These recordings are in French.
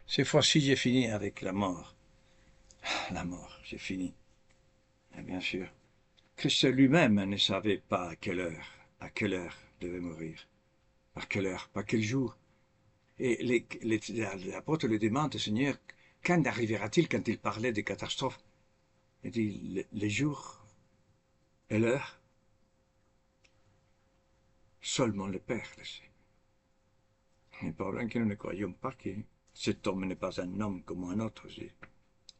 Cette fois-ci, j'ai fini avec la mort. La mort, j'ai fini. Et bien sûr, Christ lui-même ne savait pas à quelle heure devait mourir, à quelle heure, pas quel jour. Et l'apôtre le demande, Seigneur, quand arrivera-t-il quand il parlait des catastrophes? Il dit, les jours et l'heure, seulement le Père le sait. Mais pendant que nous ne croyons pas que cet homme n'est pas un homme comme un autre,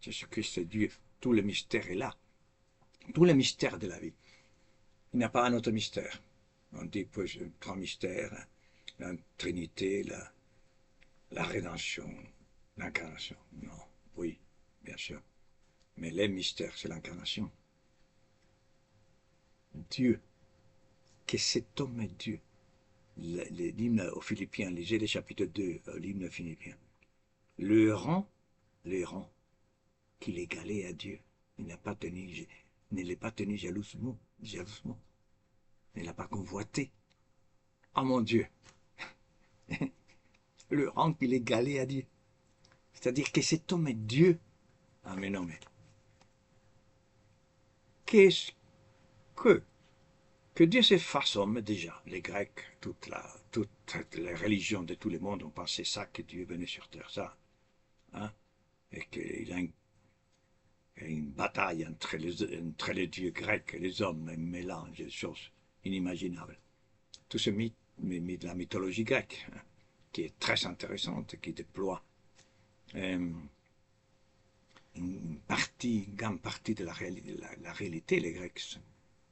Jésus-Christ est Dieu, tout le mystère est là, tout le mystère de la vie. Il n'y a pas un autre mystère. On dit trois mystères, la Trinité, la rédemption, l'incarnation. Non, oui, bien sûr. Mais les mystères, c'est l'incarnation. Dieu, que cet homme est Dieu. L'hymne aux Philippiens, lisez le chapitre 2, l'hymne aux Philippiens. Le rang qu'il égalait à Dieu. Il n'a pas tenu, ne l'est pas tenu jalousement, ne l'a pas convoité. Oh mon Dieu, le rang qu'il égalait à Dieu. C'est-à-dire que cet homme est Dieu. Ah mais non, mais qu'est-ce que Dieu se fasse homme déjà. Les Grecs, toutes les religions de tout le monde ont pensé ça, que Dieu venait sur terre, ça. Hein? Et qu'il y a une bataille entre les dieux grecs et les hommes, un mélange de choses inimaginables. Tout ce mythe, de la mythologie grecque, hein, qui est très intéressante, qui déploie une grande partie de la réalité. Les Grecs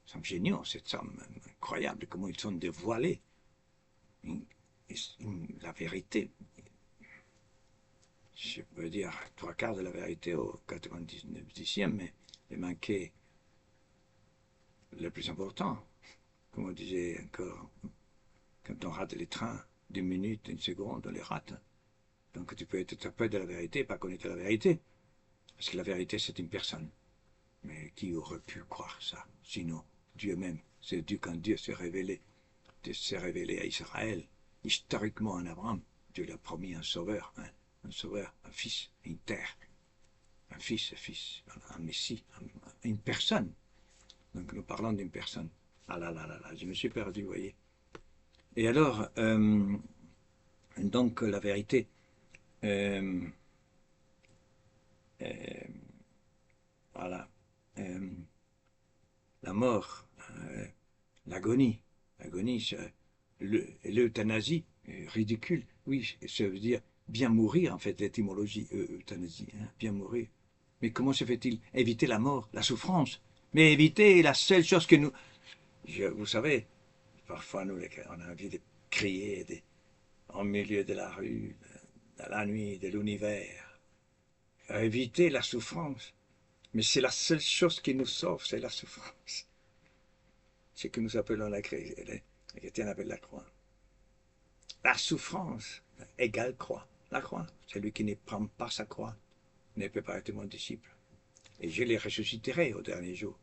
sont géniaux, c'est incroyable comment ils sont dévoilés. La vérité, je peux dire trois quarts de la vérité au 99e, mais il manquait le plus important. Comme on disait encore, quand on rate les trains, 2 minutes, 1 seconde, on les rate. Donc tu peux être très près de la vérité et pas connaître la vérité. Parce que la vérité, c'est une personne. Mais qui aurait pu croire ça? Sinon, Dieu même. C'est Dieu quand Dieu s'est révélé à Israël, historiquement en Abraham. Dieu lui a promis un sauveur, un sauveur, un fils, une terre. Un fils, un messie, une personne. Donc nous parlons d'une personne. Ah là là là là, je me suis perdu, vous voyez. Et alors, donc la vérité, euh, euh, voilà, euh, la mort, l'agonie, l'euthanasie, ridicule, oui, ça veut dire bien mourir en fait, l'étymologie euthanasie, hein, bien mourir. Mais comment se fait-il éviter la mort, la souffrance? Mais éviter la seule chose que nous... vous savez, parfois nous, on a envie de crier en milieu de la rue, dans la nuit, de l'univers. Éviter la souffrance. Mais c'est la seule chose qui nous sauve, c'est la souffrance. Ce que nous appelons les chrétiens appellent la croix. La souffrance égale croix. La croix, celui qui ne prend pas sa croix ne peut pas être mon disciple. Et je les ressusciterai au dernier jour.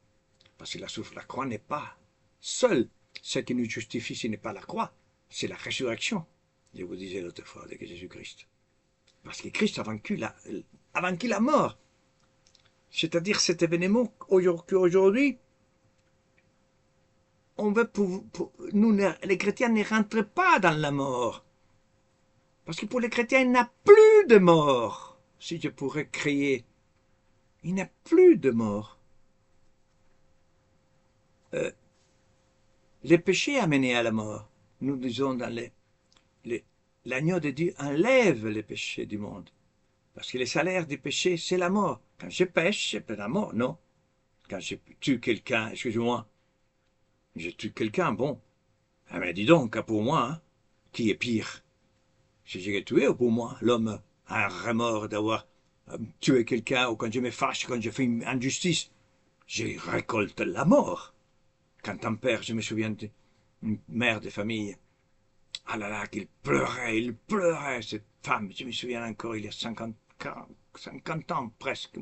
Parce que la croix n'est pas seule. Ce qui nous justifie, ce n'est pas la croix, c'est la résurrection. Je vous disais l'autre fois de Jésus-Christ. Parce que Christ a vaincu la mort. C'est-à-dire cet événement qu'aujourd'hui, on veut nous, les chrétiens ne rentrent pas dans la mort. Parce que pour les chrétiens, il n'y a plus de mort. Si je pourrais crier, il n'y a plus de mort. Les péchés amenés à la mort. Nous disons dans l'agneau de Dieu enlève les péchés du monde. Parce que le salaire du péché, c'est la mort. Quand je pêche, c'est pas la mort, non. Quand je tue quelqu'un, excusez-moi, je tue quelqu'un, bon. Ah mais dis donc, pour moi, hein, qui est pire? Si j'ai tué ou pour moi, l'homme a un remords d'avoir tué quelqu'un, ou quand je me fâche, quand je fais une injustice, je récolte la mort. Quand un père, je me souviens d'une mère de famille, ah là là, qu'il pleurait, il pleurait, cette femme, je me souviens encore, il y a 50 ans presque,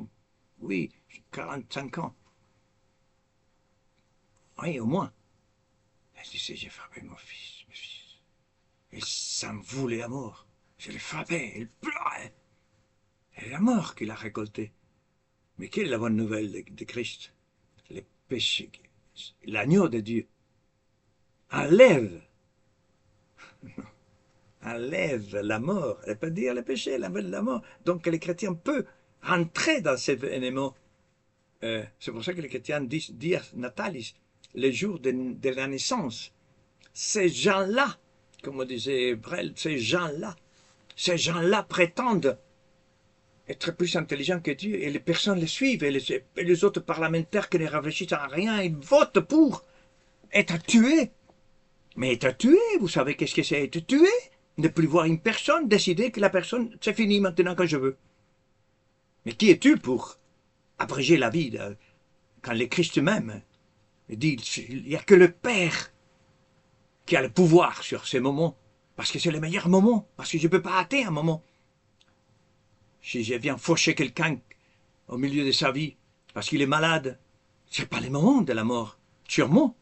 oui, 45 ans, oui, au moins. Elle disait, j'ai frappé mon fils. Il s'en voulait à mort. Je le frappais, il pleurait. C'est la mort qu'il a récoltée. Mais quelle est la bonne nouvelle de Christ? Les péchés, l'agneau de Dieu enlève la mort, elle peut dire le péché, la mort. Donc les chrétiens peuvent rentrer dans ces événements. C'est pour ça que les chrétiens disent Dies Natalis, le jour de la naissance. Ces gens-là, comme disait Brel, ces gens-là prétendent être plus intelligents que Dieu, et les personnes les suivent, et les autres parlementaires qui ne réfléchissent à rien, ils votent pour être tués. Mais être tué, vous savez qu'est-ce que c'est être tué? Ne plus voir une personne, décider que la personne, c'est fini maintenant que je veux. Mais qui es-tu pour abréger la vie quand le Christ même dit il n'y a que le Père qui a le pouvoir sur ces moments, parce que c'est le meilleur moment, parce que je ne peux pas hâter un moment. Si je viens faucher quelqu'un au milieu de sa vie, parce qu'il est malade, ce n'est pas le moment de la mort. Sûrement,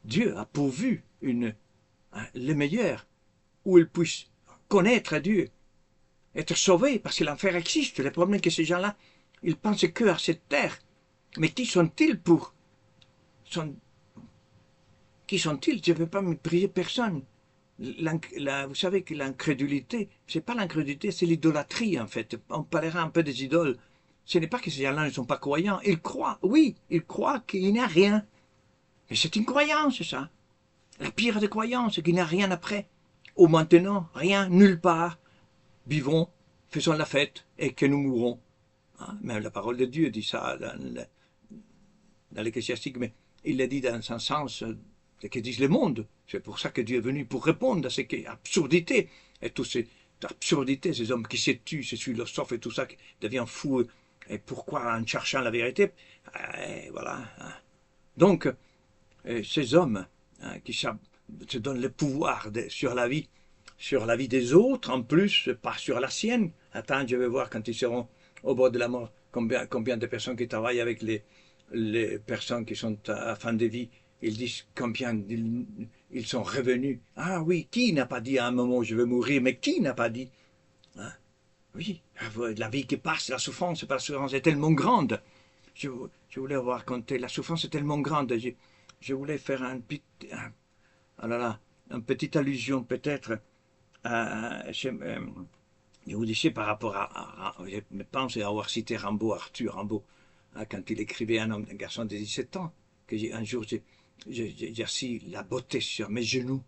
Dieu a pourvu le meilleur, où il puisse connaître Dieu, être sauvé, parce que l'enfer existe. Le problème est que ces gens-là, ils pensent que à cette terre. Mais qui sont-ils pour Qui sont-ils? Je ne veux pas mépriser personne. Vous savez que l'incrédulité, ce n'est pas l'incrédulité, c'est l'idolâtrie en fait. On parlera un peu des idoles. Ce n'est pas que ces gens-là ne sont pas croyants. Ils croient, oui, ils croient qu'il n'y a rien. Mais c'est une croyance, ça. La pire des croyances, c'est qu'il n'y a rien après. Au maintenant, rien, nulle part. Vivons, faisons la fête, et que nous mourrons. Hein? Même la parole de Dieu dit ça dans l'Ecclésiastique, mais il l'a dit dans un sens que disent le monde. C'est pour ça que Dieu est venu, pour répondre à ces absurdités. Et toutes ces absurdités, ces hommes qui se tuent, ces philosophes et tout ça, qui deviennent fous. Et pourquoi en cherchant la vérité? Voilà. Donc, ces hommes qui se donnent le pouvoir sur la vie des autres, en plus, pas sur la sienne. Attends, je vais voir quand ils seront au bord de la mort, combien de personnes qui travaillent avec les personnes qui sont à fin de vie, ils disent combien ils sont revenus. Ah oui, qui n'a pas dit à un moment je veux mourir, mais qui n'a pas dit? Hein? Oui, la vie qui passe, la souffrance est tellement grande. Je voulais vous raconter, la souffrance est tellement grande. Je voulais faire une petite allusion peut-être je vous disais par rapport je pense avoir cité Rimbaud, Arthur Rimbaud, quand il écrivait un garçon de 17 ans, que un jour j'ai assis la beauté sur mes genoux.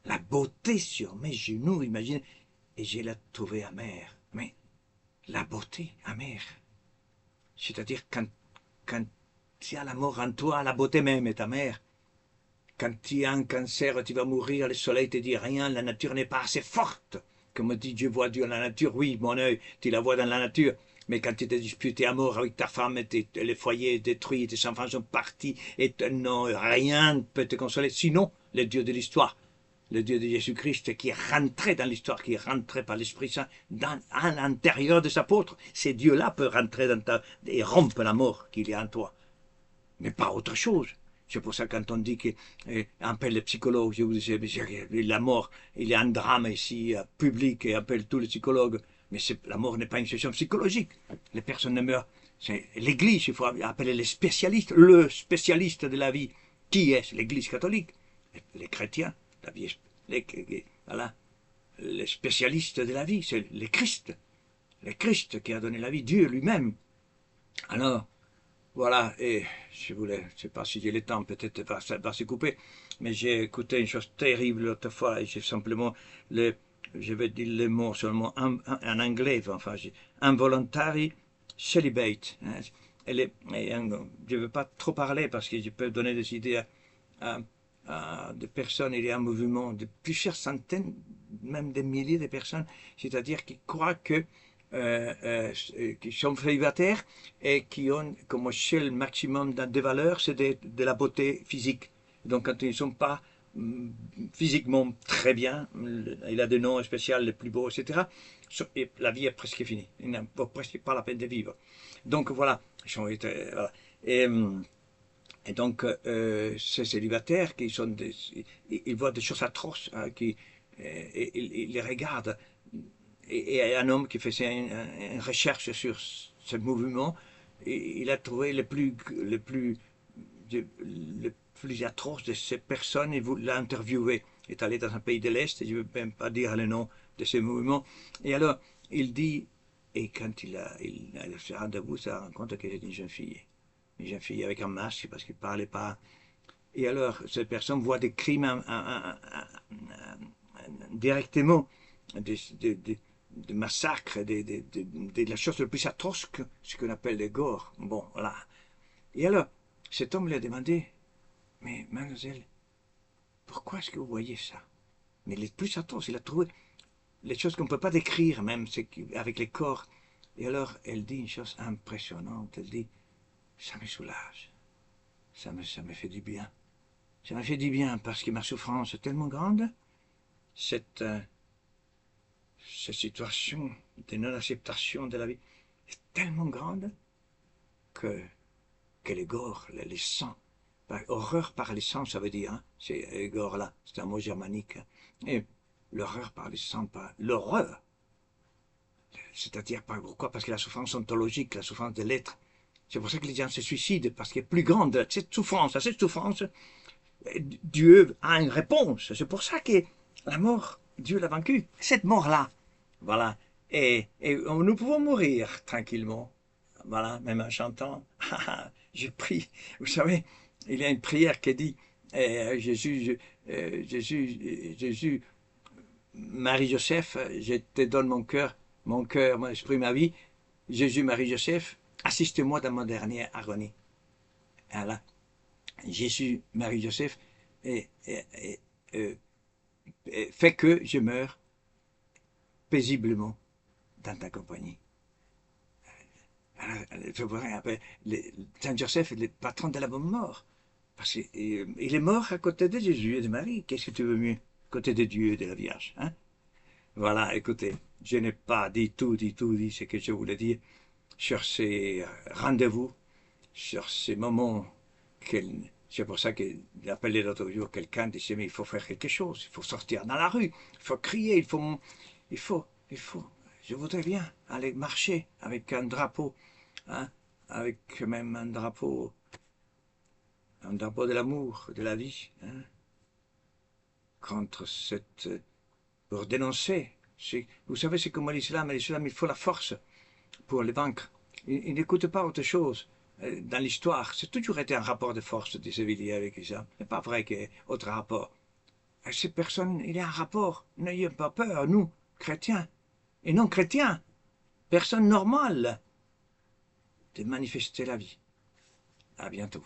La beauté sur mes genoux, imaginez. Et je l'ai trouvée amère. Mais la beauté amère. C'est-à-dire quand tu as la mort en toi, la beauté même est amère. Quand tu as un cancer, tu vas mourir, le soleil te dit rien, la nature n'est pas assez forte. Comme dit, je vois Dieu dans la nature, oui, mon œil, tu la vois dans la nature. Mais quand tu te disputé à mort avec ta femme, et le foyer est détruit, tes enfants sont partis, et non, rien ne peut te consoler, sinon le Dieu de l'histoire, le Dieu de Jésus-Christ qui est rentré dans l'histoire, qui est rentré par l'Esprit Saint à l'intérieur de sa apôtre. Ces dieux-là peuvent rentrer et rompre la mort qu'il y a en toi, mais pas autre chose. C'est pour ça que quand on dit qu'on appelle les psychologues, je vous disais, la mort, il y a un drame ici public et appelle tous les psychologues, mais la mort n'est pas une situation psychologique. Les personnes ne meurent. C'est l'Église, il faut appeler les spécialistes, le spécialiste de la vie. Qui est l'Église catholique? Les chrétiens, la vie, voilà, les spécialistes de la vie, c'est le Christ qui a donné la vie, Dieu lui-même. Alors, voilà, et je ne sais pas si j'ai le temps, peut-être ça va se couper, mais j'ai écouté une chose terrible l'autre fois, et j'ai simplement, je vais dire le mot seulement en anglais, enfin, involuntary celibate. Hein, je ne veux pas trop parler parce que je peux donner des idées à des personnes, il y a un mouvement de plusieurs centaines, même des milliers de personnes, c'est-à-dire qui croient que qui sont célibataires et qui ont comme échelle maximum de valeur, c'est de la beauté physique. Donc quand ils ne sont pas physiquement très bien, il a des noms spéciaux les plus beaux, etc., et la vie est presque finie. Il n'a presque pas la peine de vivre. Donc voilà. Voilà. Et donc, ces célibataires, ils voient des choses atroces, ils les regardent. et un homme qui faisait une recherche sur ce mouvement, et il a trouvé le plus atroce de ces personnes, et l'a interviewé. Il est allé dans un pays de l'Est, je ne veux même pas dire le nom de ces mouvements. Et alors, il dit, et quand il a ce rendez-vous, ça rencontre que c'est une jeune fille avec un masque parce qu'il ne parlait pas. Et alors, cette personne voit des crimes directement, des massacres, de la chose la plus atroce que ce qu'on appelle les gores. Bon, voilà. Et alors, cet homme lui a demandé, mais mademoiselle, pourquoi est-ce que vous voyez ça? Mais les plus atroces, il a trouvé les choses qu'on ne peut pas décrire même, avec les corps. Et alors, elle dit une chose impressionnante, elle dit, ça me soulage, ça me fait du bien. Ça me fait du bien parce que ma souffrance est tellement grande, cette situation de non-acceptation de la vie est tellement grande que les gores, les sangs, horreur par les sangs, ça veut dire, hein, ces gores-là, c'est un mot germanique, hein, et l'horreur par les sangs, pas l'horreur, c'est-à-dire pourquoi? Parce que la souffrance ontologique, la souffrance de l'être, c'est pour ça que les gens se suicident, parce qu'elle est plus grande, cette souffrance, Dieu a une réponse. C'est pour ça que la mort, Dieu l'a vaincue. Cette mort-là, voilà. Et nous pouvons mourir tranquillement. Voilà, même en chantant. Je prie. Vous savez, il y a une prière qui dit Jésus, Marie-Joseph, je te donne mon cœur, mon esprit, ma vie. Jésus, Marie-Joseph, assiste-moi dans mon dernier agonie. Voilà. Jésus, Marie-Joseph, fait que je meurs paisiblement dans ta compagnie. Saint Joseph est le patron de la bonne mort. Parce qu'il est mort à côté de Jésus et de Marie. Qu'est-ce que tu veux mieux? À côté de Dieu et de la Vierge. Hein? Voilà, écoutez, je n'ai pas dit ce que je voulais dire sur ces rendez-vous, sur ces moments c'est pour ça qu'il appelait l'autre jour quelqu'un, disait, mais il faut faire quelque chose, il faut sortir dans la rue, il faut crier, il faut, je voudrais bien aller marcher avec un drapeau, hein, avec même un drapeau de l'amour, de la vie, hein, contre pour dénoncer. Vous savez, c'est comme l'islam, il faut la force pour les vaincre. Il n'écoute pas autre chose. Dans l'histoire, c'est toujours été un rapport de force des civils avec l'islam. Ce n'est pas vrai qu'il y ait autre rapport. Ces personnes, il y a un rapport. N'ayez pas peur, nous, chrétiens et non chrétiens, personnes normales, de manifester la vie. À bientôt.